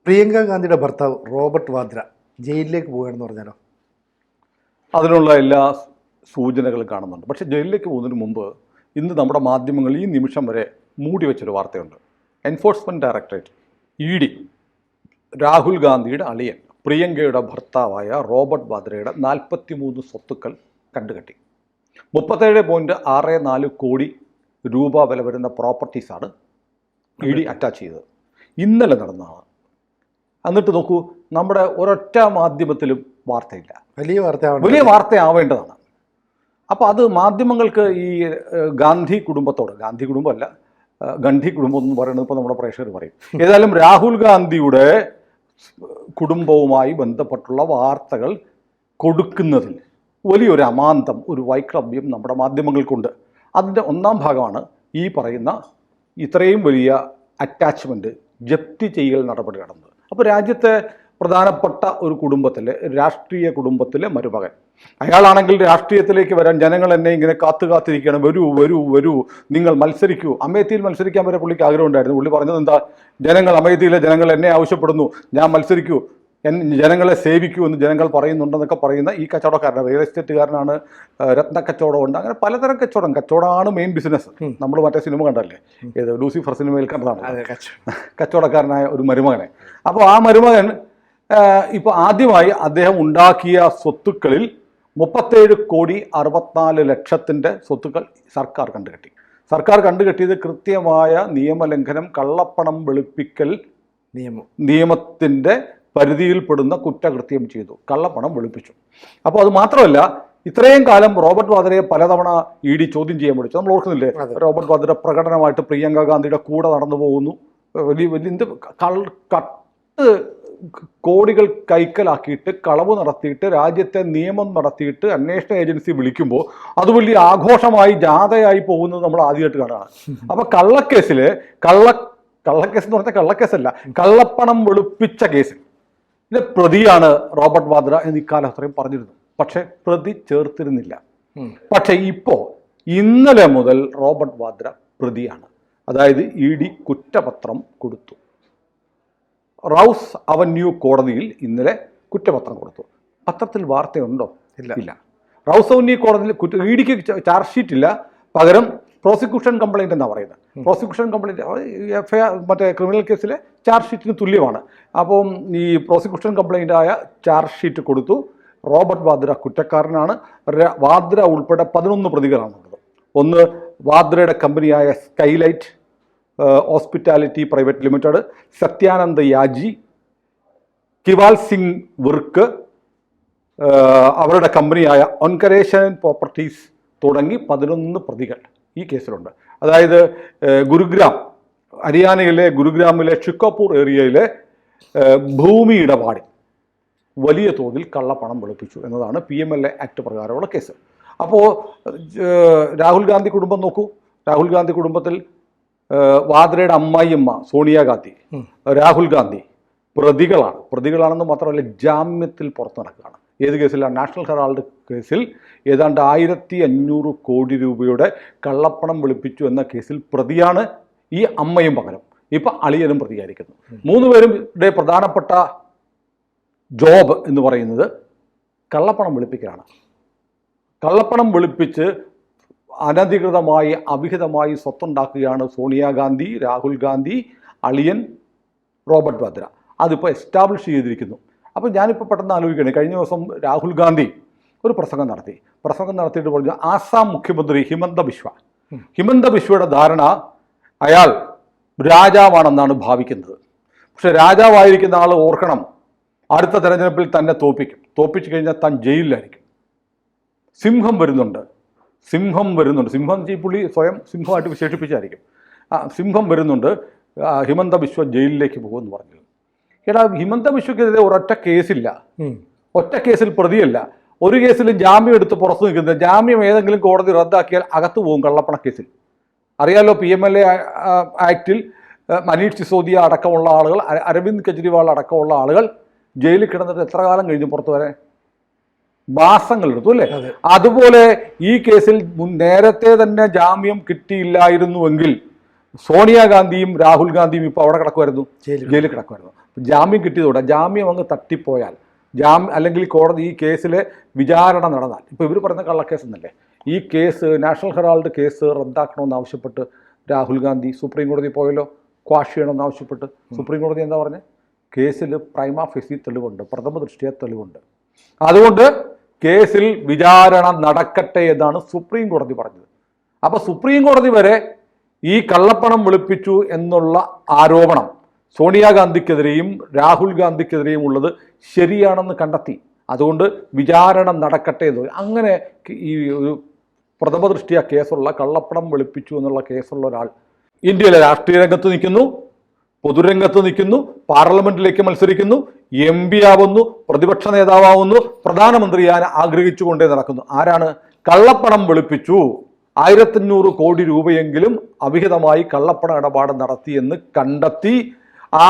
പ്രിയങ്ക ഗാന്ധിയുടെ ഭർത്താവ് റോബർട്ട് വാദ്ര ജയിലിലേക്ക് പോവുകയാണെന്ന് പറഞ്ഞാലോ? അതിനുള്ള എല്ലാ സൂചനകളും കാണുന്നുണ്ട്. പക്ഷേ ജയിലിലേക്ക് പോകുന്നതിന് മുമ്പ് ഇന്ന് നമ്മുടെ മാധ്യമങ്ങൾ ഈ നിമിഷം വരെ മൂടി വെച്ചൊരു വാർത്തയുണ്ട്. എൻഫോഴ്സ്മെൻറ്റ് ഡയറക്ടറേറ്റ് ED രാഹുൽ ഗാന്ധിയുടെ അളിയൻ പ്രിയങ്കയുടെ ഭർത്താവായ റോബർട്ട് വാദ്രയുടെ 43 സ്വത്തുക്കൾ കണ്ടുകെട്ടി. 37.64 കോടി രൂപ വില വരുന്ന പ്രോപ്പർട്ടീസാണ് ED അറ്റാച്ച് ചെയ്തത്. ഇന്നലെ നടന്നതാണ്. എന്നിട്ട് നോക്കൂ, നമ്മുടെ ഒരൊറ്റ മാധ്യമത്തിലും വാർത്തയില്ല. വലിയ വാർത്തയാവേണ്ടതാണ്. അപ്പോൾ അത് മാധ്യമങ്ങൾക്ക് ഈ ഗാന്ധി കുടുംബമല്ല, ഗാന്ധി കുടുംബം എന്ന് പറയുന്നത് ഇപ്പോൾ നമ്മുടെ പ്രേക്ഷകർ പറയും. ഏതായാലും രാഹുൽ ഗാന്ധിയുടെ കുടുംബവുമായി ബന്ധപ്പെട്ടുള്ള വാർത്തകൾ കൊടുക്കുന്നതിൽ വലിയൊരു അമാന്തം, ഒരു വൈക്ലഭ്യം നമ്മുടെ മാധ്യമങ്ങൾക്കുണ്ട്. അതിൻ്റെ ഒന്നാം ഭാഗമാണ് ഈ പറയുന്ന ഇത്രയും വലിയ അറ്റാച്ച്മെൻറ്റ് ജപ്തി ചെയ്യൽ നടപടി നടന്നത്. അപ്പോൾ രാജ്യത്തെ പ്രധാനപ്പെട്ട ഒരു കുടുംബത്തിലെ, രാഷ്ട്രീയ കുടുംബത്തിലെ മരുമകൻ, അയാളാണെങ്കിൽ രാഷ്ട്രീയത്തിലേക്ക് വരാൻ ജനങ്ങൾ എന്നെ ഇങ്ങനെ കാത്തിരിക്കുകയാണ്, വരൂ നിങ്ങൾ മത്സരിക്കൂ. അമേത്തിയിൽ മത്സരിക്കാൻ വരെ പുള്ളിക്ക് ആഗ്രഹം ഉണ്ടായിരുന്നു. പുള്ളി പറഞ്ഞത് എന്താ, അമേത്തിയിലെ ജനങ്ങൾ എന്നെ ആവശ്യപ്പെടുന്നു, ഞാൻ മത്സരിക്കൂ, ജനങ്ങളെ സേവിക്കൂ എന്ന് ജനങ്ങൾ പറയുന്നുണ്ടെന്നൊക്കെ പറയുന്ന ഈ കച്ചവടക്കാരനാണ്, റിയൽ എസ്റ്റേറ്റുകാരനാണ്, രത്നക്കച്ചവടമുണ്ട്, അങ്ങനെ പലതരം കച്ചവടമാണ് മെയിൻ ബിസിനസ്. നമ്മൾ മറ്റേ സിനിമ കണ്ടല്ലേ, ലൂസിഫർ സിനിമയിൽ കണ്ടതാണ്, കച്ചവടക്കാരനായ ഒരു മരുമകനെ. അപ്പോൾ ആ മരുമകൻ ഇപ്പോൾ ആദ്യമായി അദ്ദേഹം ഉണ്ടാക്കിയ സ്വത്തുക്കളിൽ 37,64,00,000 സ്വത്തുക്കൾ സർക്കാർ കണ്ടുകെട്ടി. സർക്കാർ കണ്ടുകെട്ടിയത് കൃത്യമായ നിയമലംഘനം, കള്ളപ്പണം വെളുപ്പിക്കൽ നിയമത്തിൻ്റെ പരിധിയിൽപ്പെടുന്ന കുറ്റകൃത്യം ചെയ്തു, കള്ളപ്പണം വെളുപ്പിച്ചു. അപ്പോൾ അത് മാത്രമല്ല, ഇത്രയും കാലം റോബർട്ട് വാദ്രയെ പലതവണ ED ചോദ്യം ചെയ്യാൻ വിളിച്ചു. നമ്മൾ ഓർക്കുന്നില്ലേ, റോബർട്ട് വാദ്ര പ്രകടനമായിട്ട് പ്രിയങ്ക ഗാന്ധിയുടെ കൂടെ നടന്നു പോകുന്നു, കട്ട് കോടികൾ കൈക്കലാക്കിയിട്ട്, കളവ് നടത്തിയിട്ട്, രാജ്യത്തെ നിയമം നടത്തിയിട്ട് അന്വേഷണ ഏജൻസി വിളിക്കുമ്പോൾ അത് വലിയ ആഘോഷമായി ജാഥയായി പോകുന്നത് നമ്മൾ ആദ്യമായിട്ട് കാണുകയാണ്. അപ്പോൾ കള്ളക്കേസ് എന്ന് പറഞ്ഞാൽ കള്ളക്കേസല്ല, കള്ളപ്പണം വെളുപ്പിച്ച കേസിൽ പ്രതിയാണ് റോബർട്ട് വാദ്ര എന്ന് ഇക്കാലം അത്രയും പറഞ്ഞിരുന്നു. പക്ഷെ പ്രതി ചേർത്തിരുന്നില്ല. പക്ഷെ ഇന്നലെ മുതൽ റോബർട്ട് വാദ്ര പ്രതിയാണ്. അതായത് ED കുറ്റപത്രം കൊടുത്തു. റൗസ് അവന്യൂ കോടതിയിൽ ഇന്നലെ കുറ്റപത്രം കൊടുത്തു. പത്രത്തിൽ വാർത്തയുണ്ടോ? ഇല്ല. റൗസ് അവന്യൂ കോടതിയിൽ EDക്ക് ചാർജ് ഷീറ്റ് ഇല്ല, പകരം പ്രോസിക്യൂഷൻ കംപ്ലൈൻറ്റ് എന്നാണ് പറയുന്നത്. പ്രോസിക്യൂഷൻ കംപ്ലൈൻറ്റ് FIR മറ്റേ ക്രിമിനൽ കേസിലെ ചാർജ് ഷീറ്റിന് തുല്യമാണ്. അപ്പം ഈ പ്രോസിക്യൂഷൻ കംപ്ലൈൻ്റായ ചാർജ് ഷീറ്റ് കൊടുത്തു. റോബർട്ട് വാദ്ര കുറ്റക്കാരനാണ്. വാദ്ര ഉൾപ്പെടെ 11 പ്രതികളാണുള്ളത്. ഒന്ന് വാദ്രയുടെ കമ്പനിയായ Skylight Hospitality Private Limited, Satyanand Yaji, Kewal Singh Virk, അവരുടെ കമ്പനിയായ ഓൻകരേഷൻ പ്രോപ്പർട്ടീസ് തുടങ്ങി 11 പ്രതികൾ ഈ കേസിലുണ്ട്. അതായത് ഹരിയാനയിലെ ഗുരുഗ്രാമിലെ ഷിക്കോപൂർ ഏരിയയിലെ ഭൂമി ഇടപാടിൽ വലിയ തോതിൽ കള്ളപ്പണം വെളുപ്പിച്ചു എന്നതാണ് PMLA ആക്ട് പ്രകാരമുള്ള കേസ്. അപ്പോൾ രാഹുൽ ഗാന്ധി കുടുംബം നോക്കൂ. രാഹുൽ ഗാന്ധി കുടുംബത്തിൽ വാദ്രയുടെ അമ്മായിയമ്മ സോണിയാഗാന്ധി, രാഹുൽ ഗാന്ധി പ്രതികളാണെന്ന് മാത്രമല്ല, ജാമ്യത്തിൽ പുറത്തു നടക്കുകയാണ്. ഏത് കേസിലാണ്? നാഷണൽ ഹെറാൾഡ് കേസിൽ ഏതാണ്ട് 1,500 കോടി രൂപയുടെ കള്ളപ്പണം വെളുപ്പിച്ചു എന്ന കേസിൽ പ്രതിയാണ് ഈ അമ്മയും പകരം. ഇപ്പം അളിയനും പ്രതിയായിരിക്കുന്നു. 3 പേരുടെ പ്രധാനപ്പെട്ട ജോബ് എന്ന് പറയുന്നത് കള്ളപ്പണം വെളുപ്പിക്കലാണ്. കള്ളപ്പണം വെളുപ്പിച്ച് അനധികൃതമായി അവിഹിതമായി സ്വത്തുണ്ടാക്കുകയാണ് സോണിയാഗാന്ധി, രാഹുൽ ഗാന്ധി, അളിയൻ റോബർട്ട് വാദ്ര. അതിപ്പോൾ എസ്റ്റാബ്ലിഷ് ചെയ്തിരിക്കുന്നു. അപ്പോൾ ഞാനിപ്പോൾ പെട്ടെന്ന് ആലോചിക്കുകയാണ്, കഴിഞ്ഞ ദിവസം രാഹുൽ ഗാന്ധി ഒരു പ്രസംഗം നടത്തിയിട്ട് പറഞ്ഞു, ആസാം മുഖ്യമന്ത്രി ഹിമന്ത ബിശ്വയുടെ ധാരണ അയാൾ രാജാവാണെന്നാണ് ഭാവിക്കുന്നത്. പക്ഷെ രാജാവായിരിക്കുന്ന ആൾ ഓർക്കണം, അടുത്ത തെരഞ്ഞെടുപ്പിൽ തന്നെ തോപ്പിച്ചു കഴിഞ്ഞാൽ താൻ ജയിലിലായിരിക്കും. സിംഹം വരുന്നുണ്ട്. സിംഹം ഈ പുള്ളി സ്വയം സിംഹമായിട്ട് വിശേഷിപ്പിച്ചായിരിക്കും. സിംഹം വരുന്നുണ്ട്, ഹിമന്ത ബിശ്വ ജയിലിലേക്ക് പോകുമെന്ന് പറഞ്ഞു. ഹിമന്ത ബിശ്വക്കെതിരെ ഒരൊറ്റ കേസില്ല, ഒറ്റ കേസിൽ പ്രതിയല്ല, ഒരു കേസിലും ജാമ്യം എടുത്ത് പുറത്തു നിൽക്കുന്നത്. ജാമ്യം ഏതെങ്കിലും കോടതി റദ്ദാക്കിയാൽ അകത്ത് പോകും കള്ളപ്പണ കേസിൽ. അറിയാലോ, PMLA ആക്ടിൽ മനീഷ് സിസോദിയ അടക്കമുള്ള ആളുകൾ, അരവിന്ദ് കെജ്രിവാൾ അടക്കമുള്ള ആളുകൾ ജയിലിൽ കിടന്നിട്ട് എത്ര കാലം കഴിഞ്ഞു പുറത്തു വരാൻ? മാസങ്ങൾ എടുത്തു അല്ലേ? അതുപോലെ ഈ കേസിൽ നേരത്തെ തന്നെ ജാമ്യം കിട്ടിയില്ലായിരുന്നുവെങ്കിൽ സോണിയാഗാന്ധിയും രാഹുൽ ഗാന്ധിയും ഇപ്പോൾ അവിടെ കിടക്കുമായിരുന്നു, ജയിലിൽ. ജയിലിൽ കിടക്കുമായിരുന്നു. ജാമ്യം കിട്ടിയതോടെ ജാമ്യം അങ്ങ് തട്ടിപ്പോയാൽ അല്ലെങ്കിൽ കോടതി ഈ കേസിലെ വിചാരണ നടന്നാൽ, ഇപ്പോൾ ഇവർ പറയുന്ന കള്ളക്കേസ് എന്നല്ലേ, ഈ കേസ് നാഷണൽ ഹെറാൾഡ് കേസ് റദ്ദാക്കണമെന്ന് ആവശ്യപ്പെട്ട് രാഹുൽ ഗാന്ധി സുപ്രീം കോടതി പോയല്ലോ, ക്വാഷ് ചെയ്യണമെന്ന് ആവശ്യപ്പെട്ട്. സുപ്രീം കോടതി എന്താ പറഞ്ഞത്? കേസിൽ പ്രൈമാ ഫെസി തെളിവുണ്ട്, പ്രഥമ ദൃഷ്ടിയ തെളിവുണ്ട്, അതുകൊണ്ട് കേസിൽ വിചാരണ നടക്കട്ടെ എന്നാണ് സുപ്രീം കോടതി പറഞ്ഞത്. അപ്പോൾ സുപ്രീം കോടതി വരെ ഈ കള്ളപ്പണം വെളുപ്പിച്ചു എന്നുള്ള ആരോപണം സോണിയാഗാന്ധിക്കെതിരെയും രാഹുൽ ഗാന്ധിക്കെതിരെയും ഉള്ളത് ശരിയാണെന്ന് കണ്ടെത്തി. അതുകൊണ്ട് വിചാരണ നടക്കട്ടെ എന്ന്. അങ്ങനെ ഈ ഒരു പ്രഥമ ദൃഷ്ടിയ കേസുള്ള കള്ളപ്പണം വെളുപ്പിച്ചു എന്നുള്ള കേസുള്ള ഒരാൾ ഇന്ത്യയിലെ രാഷ്ട്രീയ രംഗത്ത് നിൽക്കുന്നു, പൊതുരംഗത്ത് നിൽക്കുന്നു, പാർലമെന്റിലേക്ക് മത്സരിക്കുന്നു, MP ആവുന്നു, പ്രതിപക്ഷ നേതാവാവുന്നു, പ്രധാനമന്ത്രിയാൻ ആഗ്രഹിച്ചുകൊണ്ടേ നടക്കുന്നു. ആരാണ്? കള്ളപ്പണം വെളുപ്പിച്ചു, 1500 കോടി രൂപയെങ്കിലും അവിഹിതമായി കള്ളപ്പണ ഇടപാട് നടത്തിയെന്ന് കണ്ടെത്തി ആ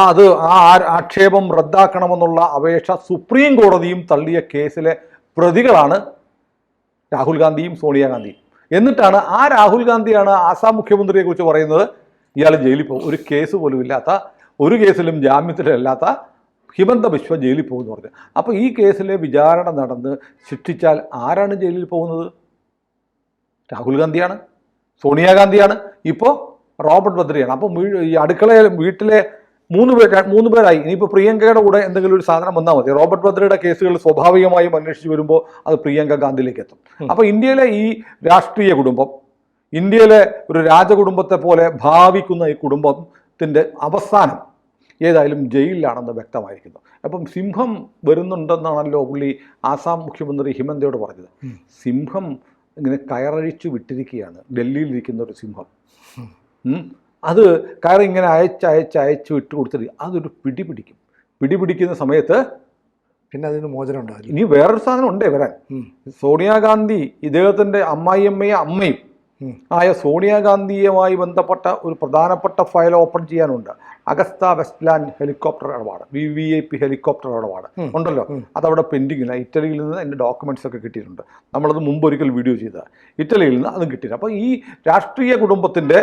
ആക്ഷേപം റദ്ദാക്കണമെന്നുള്ള അപേക്ഷ സുപ്രീം കോടതിയും തള്ളിയ കേസിലെ പ്രതികളാണ് രാഹുൽ ഗാന്ധിയും സോണിയാഗാന്ധിയും. എന്നിട്ടാണ് രാഹുൽ ഗാന്ധിയാണ് ആസാം മുഖ്യമന്ത്രിയെ കുറിച്ച് പറയുന്നത് ഇയാൾ ജയിലിൽ പോകും, ഒരു കേസ് പോലും ഇല്ലാത്ത, ഒരു കേസിലും ജാമ്യത്തിലല്ലാത്ത ഹിമന്ത ബിശ്വ ജയിലിൽ പോകുമെന്ന് പറഞ്ഞു. അപ്പോൾ ഈ കേസിലെ വിചാരണ നടന്ന് ശിക്ഷിച്ചാൽ ആരാണ് ജയിലിൽ പോകുന്നത്? രാഹുൽ ഗാന്ധിയാണ്, സോണിയാഗാന്ധിയാണ്, ഇപ്പോൾ റോബർട്ട് വദ്രയാണ്. അപ്പോൾ ഈ വീട്ടിലെ മൂന്ന് പേരായി. ഇനിയിപ്പോൾ പ്രിയങ്കയുടെ കൂടെ എന്തെങ്കിലും ഒരു സാധനം വന്നാൽ മതി. റോബർട്ട് വദ്രയുടെ കേസുകൾ സ്വാഭാവികമായും അന്വേഷിച്ച് വരുമ്പോൾ അത് പ്രിയങ്ക ഗാന്ധിയിലേക്ക് എത്തും. അപ്പോൾ ഇന്ത്യയിലെ ഈ രാഷ്ട്രീയ കുടുംബം, ഇന്ത്യയിലെ ഒരു രാജകുടുംബത്തെ പോലെ ഭാവിക്കുന്ന ഈ കുടുംബത്തിൻ്റെ അവസാനം ഏതായാലും ജയിലിലാണെന്ന് വ്യക്തമായിരിക്കുന്നു. അപ്പം സിംഹം വരുന്നുണ്ടെന്നാണല്ലോ പുള്ളി ആസാം മുഖ്യമന്ത്രി ഹിമന്തയോട് പറഞ്ഞത്. സിംഹം ഇങ്ങനെ കയറഴിച്ചു വിട്ടിരിക്കുകയാണ്, ഡൽഹിയിലിരിക്കുന്ന ഒരു സിംഹം. അത് കയറി ഇങ്ങനെ അയച്ച് വിട്ട് കൊടുത്തിട്ട് അതൊരു പിടിപിടിക്കുന്ന സമയത്ത് പിന്നെ അതിന് മോചനം ഉണ്ടാവില്ല. ഇനി വേറൊരു സാധനം ഉണ്ടേ വരാൻ. സോണിയാഗാന്ധി ഇദ്ദേഹത്തിൻ്റെ അമ്മയും ആയ സോണിയാഗാന്ധിയുമായി ബന്ധപ്പെട്ട ഒരു പ്രധാനപ്പെട്ട ഫയൽ ഓപ്പൺ ചെയ്യാനുണ്ട്. അഗസ്ത വെസ്റ്റ്ലാൻഡ് ഹെലികോപ്റ്റർ ഇടപാട്, VVIP ഹെലികോപ്റ്റർ ഇടപാട് ഉണ്ടല്ലോ, അതവിടെ പെൻഡിങ്ങില്ല. ഇറ്റലിയിൽ നിന്ന് അതിൻ്റെ ഡോക്യുമെൻറ്റ്സ് ഒക്കെ കിട്ടിയിട്ടുണ്ട്. നമ്മളത് മുമ്പൊരിക്കൽ വീഡിയോ ചെയ്തത്. ഇറ്റലിയിൽ നിന്ന് അതും കിട്ടിയില്ല. അപ്പോൾ ഈ രാഷ്ട്രീയ കുടുംബത്തിൻ്റെ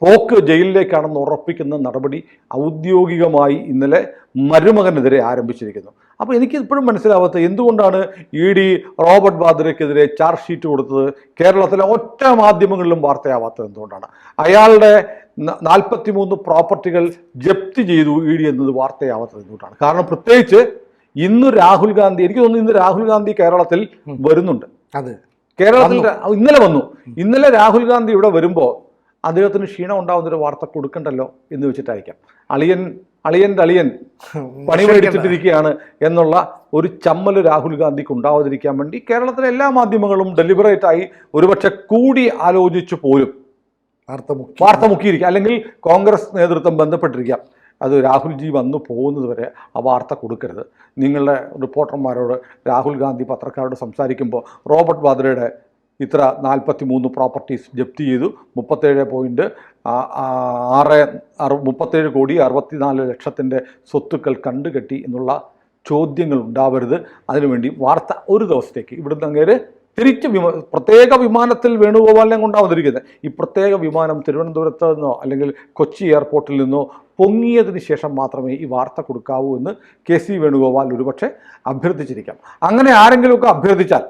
പോക്ക് ജയിലിലേക്കാണെന്ന് ഉറപ്പിക്കുന്ന നടപടി ഔദ്യോഗികമായി ഇന്നലെ മരുമകനെതിരെ ആരംഭിച്ചിരിക്കുന്നു. അപ്പോൾ എനിക്ക് ഇപ്പോഴും മനസ്സിലാവാത്ത എന്തുകൊണ്ടാണ് ED റോബർട്ട് വാദ്രയ്ക്കെതിരെ ചാർജ് ഷീറ്റ് കൊടുത്തത് കേരളത്തിലെ ഒറ്റ മാധ്യമങ്ങളിലും വാർത്തയാവാത്തത് എന്തുകൊണ്ടാണ്? അയാളുടെ 43 പ്രോപ്പർട്ടികൾ ജപ്തി ചെയ്തു ED എന്നത് വാർത്തയാവാത്തത് എന്തുകൊണ്ടാണ്? കാരണം പ്രത്യേകിച്ച് ഇന്ന് രാഹുൽ ഗാന്ധി, എനിക്ക് തോന്നുന്നു ഇന്ന് രാഹുൽ ഗാന്ധി കേരളത്തിൽ വരുന്നുണ്ട്. കേരളത്തിൽ ഇന്നലെ വന്നു. ഇന്നലെ രാഹുൽ ഗാന്ധി ഇവിടെ വരുമ്പോൾ അദ്ദേഹത്തിന് ക്ഷീണം ഉണ്ടാകുന്നൊരു വാർത്ത കൊടുക്കണ്ടല്ലോ എന്ന് വെച്ചിട്ടായിരിക്കാം. അളിയൻ്റെ അളിയൻ പണി മേടിച്ചിട്ടിരിക്കുകയാണ് എന്നുള്ള ഒരു ചമ്മൽ രാഹുൽ ഗാന്ധിക്ക് ഉണ്ടാവാതിരിക്കാൻ വേണ്ടി കേരളത്തിലെ എല്ലാ മാധ്യമങ്ങളും ഡെലിബറേറ്റായി ഒരുപക്ഷെ കൂടി ആലോചിച്ചു പോലും വാർത്ത മുക്കിയിരിക്കുക. അല്ലെങ്കിൽ കോൺഗ്രസ് നേതൃത്വം ബന്ധപ്പെട്ടിരിക്കാം, അത് രാഹുൽജി വന്നു പോകുന്നത് വരെ ആ വാർത്ത കൊടുക്കരുത്. നിങ്ങളുടെ റിപ്പോർട്ടർമാരോട് രാഹുൽ ഗാന്ധി പത്രക്കാരോട് സംസാരിക്കുമ്പോൾ റോബർട്ട് വാദ്രയുടെ ഇത്ര 43 പ്രോപ്പർട്ടീസ് ജപ്തി ചെയ്തു, 37 കോടി 64 ലക്ഷത്തിൻ്റെ സ്വത്തുക്കൾ കണ്ടുകെട്ടി എന്നുള്ള ചോദ്യങ്ങൾ ഉണ്ടാവരുത്. അതിനുവേണ്ടി വാർത്ത ഒരു ദിവസത്തേക്ക് ഇവിടുന്ന് അങ്ങേര് തിരിച്ച് പ്രത്യേക വിമാനത്തിൽ വേണുഗോപാലിനെ കൊണ്ടാവതിരിക്കുന്നത്. ഈ പ്രത്യേക വിമാനം തിരുവനന്തപുരത്ത് നിന്നോ അല്ലെങ്കിൽ കൊച്ചി എയർപോർട്ടിൽ നിന്നോ പൊങ്ങിയതിന് ശേഷം മാത്രമേ ഈ വാർത്ത കൊടുക്കാവൂ എന്ന് KC വേണുഗോപാൽ ഒരുപക്ഷെ അഭ്യർത്ഥിച്ചിരിക്കാം. അങ്ങനെ ആരെങ്കിലുമൊക്കെ അഭ്യർത്ഥിച്ചാൽ,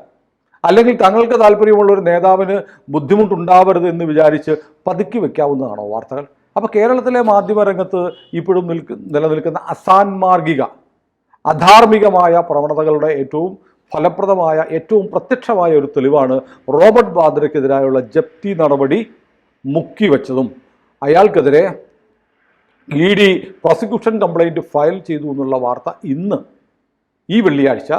അല്ലെങ്കിൽ തങ്ങൾക്ക് താല്പര്യമുള്ള ഒരു നേതാവിന് ബുദ്ധിമുട്ടുണ്ടാവരുത് എന്ന് വിചാരിച്ച് പതുക്കി വയ്ക്കാവുന്നതാണോ വാർത്തകൾ? അപ്പോൾ കേരളത്തിലെ മാധ്യമരംഗത്ത് ഇപ്പോഴും നിലനിൽക്കുന്ന അസാൻമാർഗിക അധാർമികമായ പ്രവണതകളുടെ ഏറ്റവും ഫലപ്രദമായ, ഏറ്റവും പ്രത്യക്ഷമായ ഒരു തെളിവാണ് റോബർട്ട് വാദ്രയ്ക്കെതിരായുള്ള ജപ്തി നടപടി മുക്കിവെച്ചതും അയാൾക്കെതിരെ ED പ്രോസിക്യൂഷൻ കംപ്ലൈൻറ്റ് ഫയൽ ചെയ്തു എന്നുള്ള വാർത്ത ഇന്ന് ഈ വെള്ളിയാഴ്ച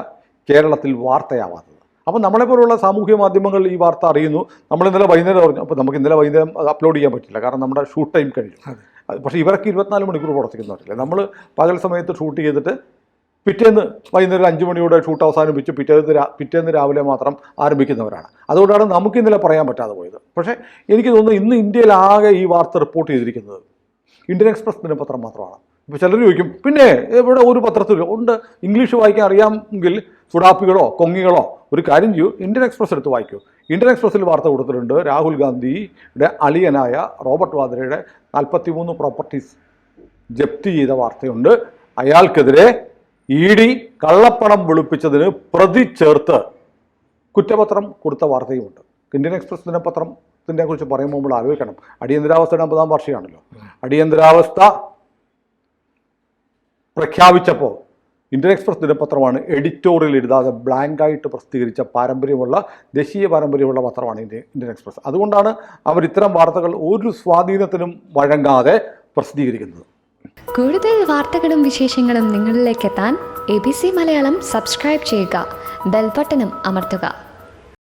കേരളത്തിൽ വാർത്തയാവാത്തത്. അപ്പോൾ നമ്മളെപ്പോലുള്ള സാമൂഹ്യ മാധ്യമങ്ങൾ ഈ വാർത്ത അറിയുന്നു. നമ്മൾ ഇന്നലെ വൈകുന്നേരം പറഞ്ഞു. അപ്പോൾ നമുക്ക് ഇന്നലെ വൈകുന്നേരം അത് അപ്ലോഡ് ചെയ്യാൻ പറ്റില്ല, കാരണം നമ്മുടെ ഷൂട്ട് ടൈം കഴിഞ്ഞു. പക്ഷേ ഇവരൊക്കെ 24 മണിക്കൂർ പ്രവർത്തിക്കുന്നവരല്ലേ. നമ്മൾ പകൽ സമയത്ത് ഷൂട്ട് ചെയ്തിട്ട് പിറ്റേന്ന് വൈകുന്നേരം 5 മണിയോടെ ഷൂട്ട് അവസാനിപ്പിച്ച് പിറ്റേന്ന് രാവിലെ മാത്രം ആരംഭിക്കുന്നവരാണ്. അതുകൊണ്ടാണ് നമുക്ക് ഇന്നലെ പറയാൻ പറ്റാതെ പോയത്. പക്ഷേ എനിക്ക് തോന്നുന്നു ഇന്ന് ഇന്ത്യയിലാകെ ഈ വാർത്ത റിപ്പോർട്ട് ചെയ്തിരിക്കുന്നത് ഇന്ത്യൻ എക്സ്പ്രസ് ദിനപത്രം മാത്രമാണ്. ഇപ്പോൾ ചിലർ ചോദിക്കും, പിന്നെ ഇവിടെ ഒരു പത്രത്തിൽ ഉണ്ട്, ഇംഗ്ലീഷ് വായിക്കാൻ അറിയാമെങ്കിൽ സുഡാപ്പികളോ കൊങ്ങികളോ ഒരു കാര്യം ചെയ്യൂ, ഇന്ത്യൻ എക്സ്പ്രസ് എടുത്ത് വായിക്കൂ. ഇന്ത്യൻ എക്സ്പ്രസ്സിൽ വാർത്ത കൊടുത്തിട്ടുണ്ട്, രാഹുൽ ഗാന്ധിയുടെ അളിയനായ റോബർട്ട് വാദ്രയുടെ 43 പ്രോപ്പർട്ടീസ് ജപ്തി ചെയ്ത വാർത്തയുണ്ട്. അയാൾക്കെതിരെ ED കള്ളപ്പണം വെളുപ്പിച്ചതിന് പ്രതി ചേർത്ത് കുറ്റപത്രം കൊടുത്ത വാർത്തയുമുണ്ട്. ഇന്ത്യൻ എക്സ്പ്രസ് ദിനപത്രത്തിനെ കുറിച്ച് പറയുമ്പോൾ നമ്മൾ ആലോചിക്കണം, അടിയന്തരാവസ്ഥയുടെ 50-ാം വാർഷികമാണല്ലോ. അടിയന്തരാവസ്ഥ പ്രഖ്യാപിച്ചപ്പോൾ ഇന്ത്യൻ എക്സ്പ്രസ് ദിനപത്രമാണ് എഡിറ്റോറിയൽ എഴുതാതെ ബ്ലാങ്കായിട്ട് പ്രസിദ്ധീകരിച്ച ദേശീയ പാരമ്പര്യമുള്ള പത്രമാണ് ഇന്ത്യൻ എക്സ്പ്രസ്. അതുകൊണ്ടാണ് അവർ ഇത്തരം വാർത്തകൾ ഒരു സ്വാധീനത്തിനും വഴങ്ങാതെ പ്രസിദ്ധീകരിക്കുന്നത്. കൂടുതൽ വാർത്തകളും വിശേഷങ്ങളും നിങ്ങളിലേക്ക് എത്താൻ ABC മലയാളം സബ്സ്ക്രൈബ് ചെയ്യുക, ബെൽബട്ടനും അമർത്തുക.